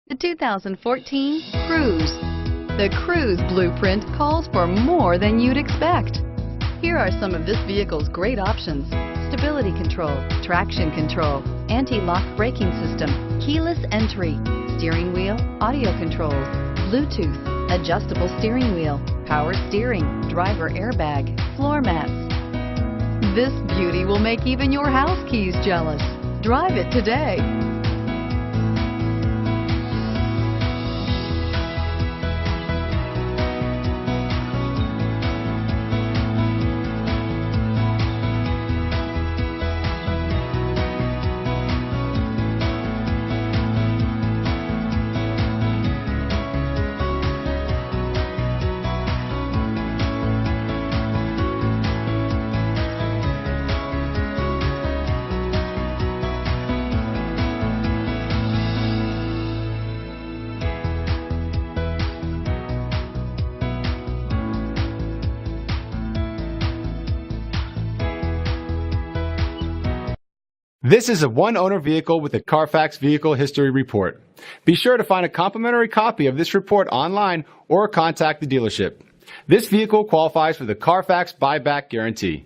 The 2014 Cruze. The Cruze blueprint calls for more than you'd expect. Here are some of this vehicle's great options: stability control, traction control, anti-lock braking system, keyless entry, steering wheel audio controls, Bluetooth, adjustable steering wheel, power steering, driver airbag, floor mats. This beauty will make even your house keys jealous. Drive it today. This is a one-owner vehicle with a Carfax Vehicle History Report. Be sure to find a complimentary copy of this report online or contact the dealership. This vehicle qualifies for the Carfax Buyback Guarantee.